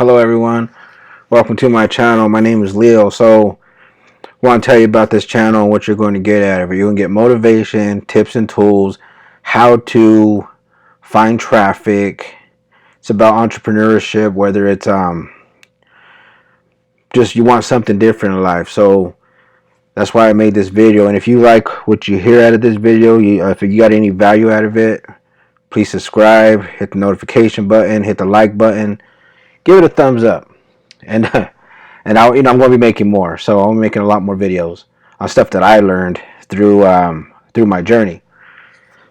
Hello everyone, welcome to my channel. My name is Leo. So I want to tell you about this channel and what you're going to get out of it. You're going to get motivation, tips and tools, how to find traffic. It's about entrepreneurship, whether it's just you want something different in life. So that's why I made this video. And if you like what you hear out of this video, if you got any value out of it, please subscribe, hit the notification button, hit the like button, give it a thumbs up. And and I'm going to be making more. So I'm making a lot more videos on stuff that I learned through my journey.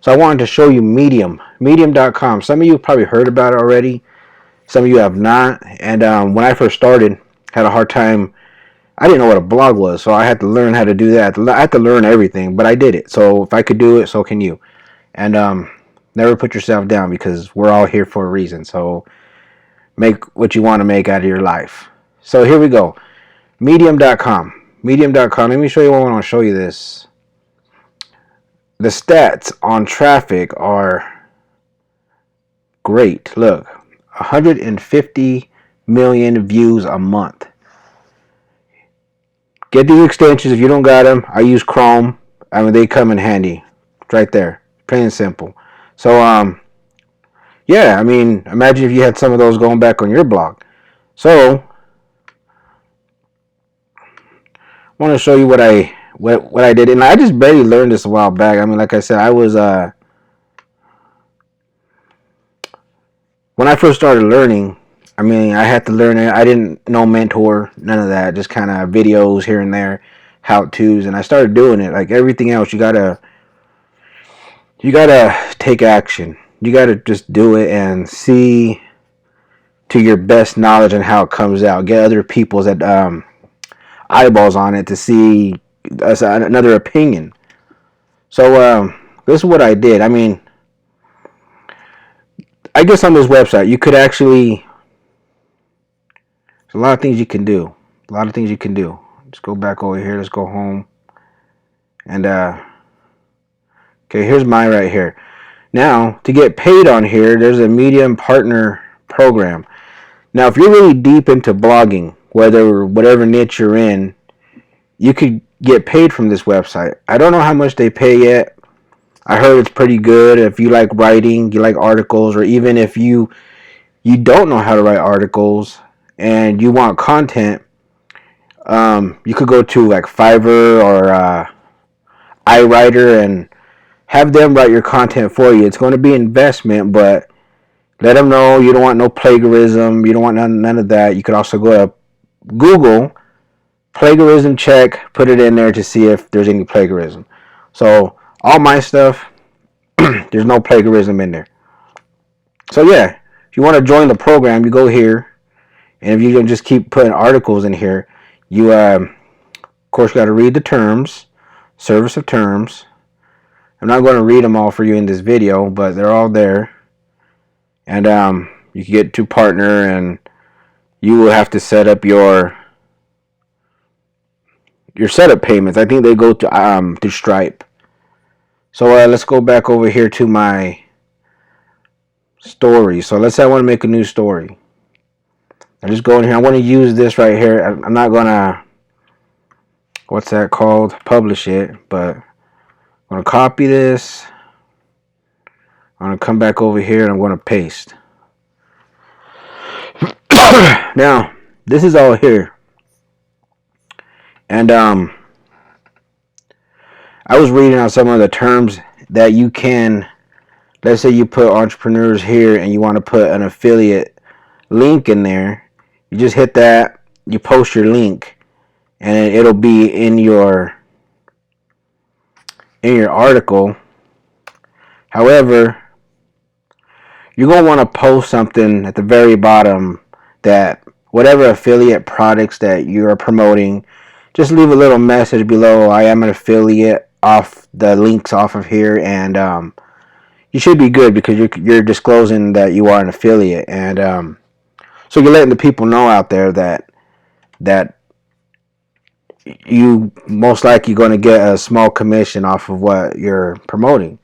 So I wanted to show you Medium.com. Some of you have probably heard about it already. Some of you have not. And when I first started, had a hard time. I didn't know what a blog was, so I had to learn how to do that. I had to learn everything, but I did it. So if I could do it, so can you. And never put yourself down, because we're all here for a reason. So make what you want to make out of your life. So here we go. Medium.com. Medium.com. Let me show you what I want to show you this. The stats on traffic are great. Look, 150 million views a month. Get these extensions if you don't got them. I use Chrome. I mean, they come in handy. It's right there. Plain and simple. So, yeah, I mean, imagine if you had some of those going back on your blog. So, I want to show you what I did, and I just barely learned this a while back. I mean, like I said, I was when I first started learning, I mean, I had to learn it. I didn't know mentor, none of that, just kind of videos here and there, how-tos, and I started doing it. Like everything else, you gotta take action. You gotta just do it and see to your best knowledge and how it comes out. Get other people's eyeballs on it to see another opinion. So this is what I did. I mean, I guess on this website you could actually, there's a lot of things you can do. A lot of things you can do. Let's go back over here. Let's go home. And okay, here's mine right here. Now, to get paid on here, there's a Medium partner program. Now, if you're really deep into blogging, whatever niche you're in, you could get paid from this website. I don't know how much they pay yet. I heard it's pretty good if you like writing, you like articles, or even if you don't know how to write articles and you want content, you could go to like Fiverr or iWriter and have them write your content for you. It's going to be investment, but let them know you don't want no plagiarism. You don't want none of that. You could also go to Google, plagiarism check, put it in there to see if there's any plagiarism. So all my stuff, there's no plagiarism in there. So yeah, if you want to join the program, you go here, and if you can just keep putting articles in here, you of course got to read the terms, service of terms. I'm not going to read them all for you in this video, but they're all there. And you can get to partner, and you will have to set up your setup payments. I think they go to Stripe. So let's go back over here to my story. So let's say I want to make a new story. I just go in here. I want to use this right here. I'm not gonna, what's that called, publish it, but I'm gonna copy this. I'm gonna come back over here and I'm gonna paste. Now this is all here, and I was reading on some of the terms that you can, let's say you put entrepreneurs here and you want to put an affiliate link in there. You just hit that, you post your link, and it'll be in your article. However, you're going to want to post something at the very bottom that whatever affiliate products that you're promoting, just leave a little message below. I am an affiliate, off the links off of here, and you should be good, because you're disclosing that you are an affiliate, and so you're letting the people know out there that you most likely going to get a small commission off of what you're promoting.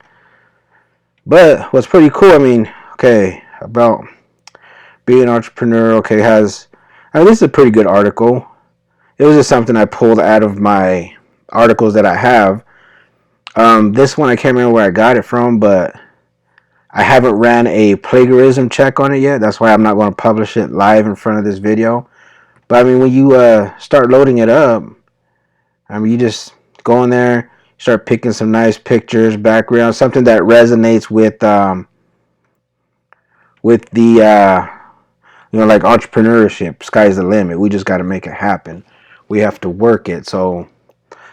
But what's pretty cool, I mean, okay, about Being an entrepreneur, okay, I mean, this is a pretty good article. It was just something I pulled out of my articles that I have. This one, I can't remember where I got it from, but I haven't ran a plagiarism check on it yet. That's why I'm not going to publish it live in front of this video. But I mean, when you start loading it up, I mean, you just go in there, start picking some nice pictures, background, something that resonates with the like entrepreneurship. Sky's the limit. We just got to make it happen. We have to work it. So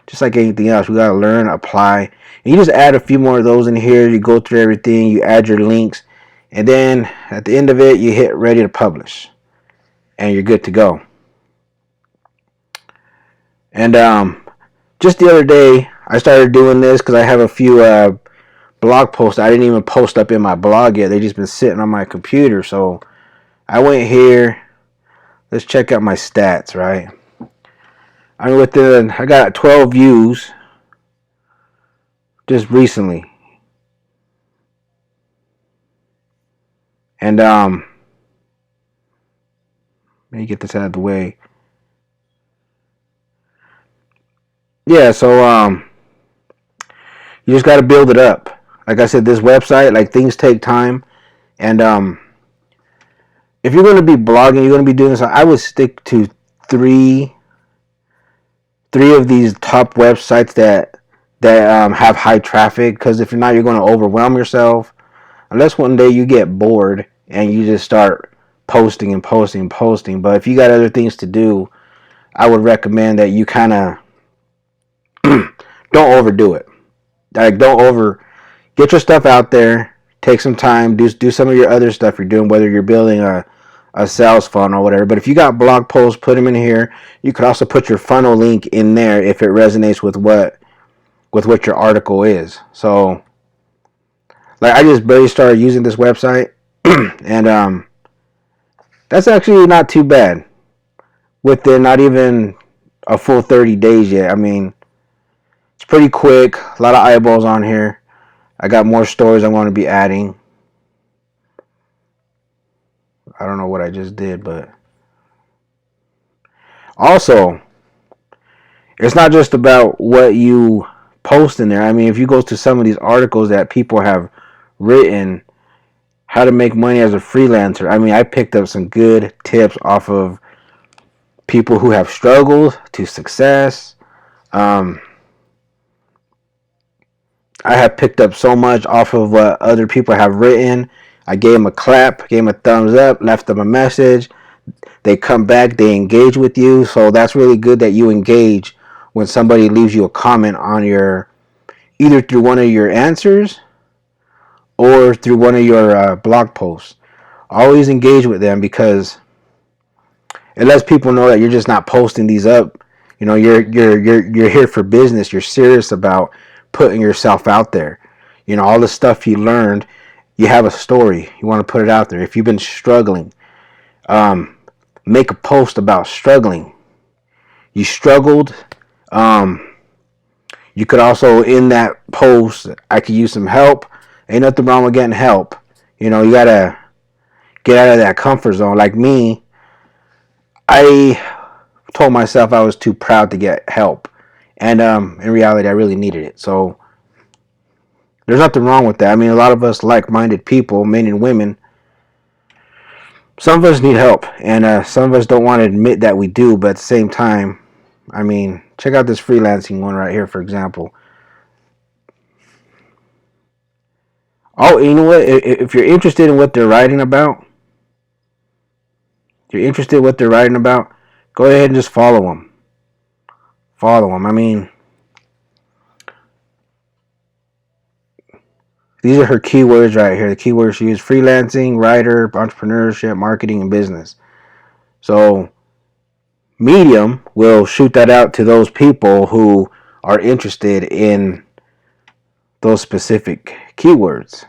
just like anything else, we got to learn, apply. And you just add a few more of those in here. You go through everything. You add your links. And then at the end of it, you hit ready to publish. And you're good to go. And just the other day, I started doing this because I have a few blog posts I didn't even post up in my blog yet. They just been sitting on my computer. So I went here. Let's check out my stats, right? I got 12 views just recently. And let me get this out of the way. Yeah, so you just got to build it up. Like I said, this website, like, things take time. And if you're going to be blogging, you're going to be doing this, I would stick to three of these top websites that have high traffic, because if you're not, you're going to overwhelm yourself unless one day you get bored and you just start posting and posting and posting. But if you got other things to do, I would recommend that you kind of don't overdo it. Like, get your stuff out there, take some time, do some of your other stuff you're doing, whether you're building a sales funnel or whatever. But if you got blog posts, put them in here. You could also put your funnel link in there if it resonates with what your article is. So, like, I just barely started using this website, and that's actually not too bad. Within not even a full 30 days yet. I mean, it's pretty quick. A lot of eyeballs on here. I got more stories I'm going to be adding. I don't know what I just did, but also, it's not just about what you post in there. I mean, if you go to some of these articles that people have written, how to make money as a freelancer, I mean, I picked up some good tips off of people who have struggled to success. I have picked up so much off of what other people have written. I gave them a clap, gave them a thumbs up, left them a message. They come back, they engage with you. So that's really good that you engage when somebody leaves you a comment on either through one of your answers or through one of your blog posts. Always engage with them, because it lets people know that you're just not posting these up. You know, you're here for business. You're serious about putting yourself out there. You know, all the stuff you learned, you have a story. You want to put it out there. If you've been struggling, make a post about struggling. You struggled. You could also, in that post, I could use some help. Ain't nothing wrong with getting help. You know, you got to get out of that comfort zone. Like me, I told myself I was too proud to get help. And in reality, I really needed it. So there's nothing wrong with that. I mean, a lot of us like-minded people, men and women, some of us need help. And some of us don't want to admit that we do. But at the same time, I mean, check out this freelancing one right here, for example. Oh, you know what? If you're interested in what they're writing about, go ahead and just follow them. I mean, these are her keywords right here. The keywords she used: freelancing, writer, entrepreneurship, marketing, and business. So Medium will shoot that out to those people who are interested in those specific keywords.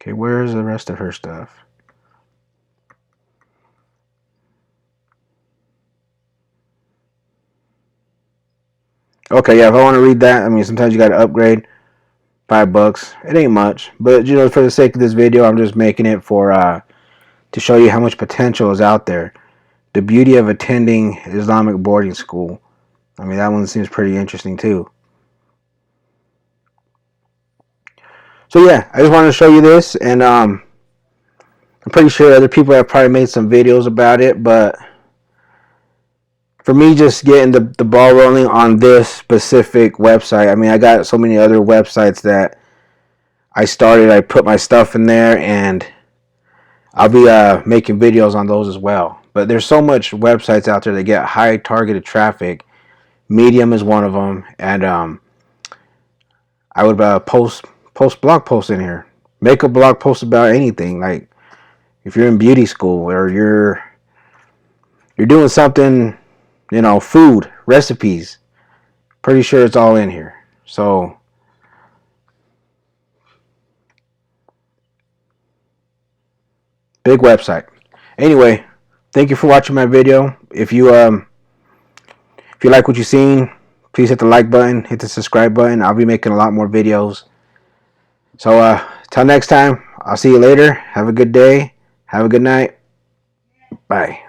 Okay, where's the rest of her stuff? Okay, yeah, if I want to read that, I mean, sometimes you got to upgrade. $5. It ain't much, but you know, for the sake of this video, I'm just making it for to show you how much potential is out there. The beauty of attending Islamic boarding school. I mean, that one seems pretty interesting too. So yeah, I just wanted to show you this, and I'm pretty sure other people have probably made some videos about it, but for me, just getting the ball rolling on this specific website, I mean, I got so many other websites that I put my stuff in there, and I'll be making videos on those as well. But there's so much websites out there that get high targeted traffic. Medium is one of them, and I would post blog posts in here. Make a blog post about anything. Like if you're in beauty school or you're doing something, you know, food recipes. Pretty sure it's all in here. So big website. Anyway, thank you for watching my video. If you like what you've seen, please hit the like button, hit the subscribe button. I'll be making a lot more videos. So till next time, I'll see you later. Have a good day. Have a good night. Bye.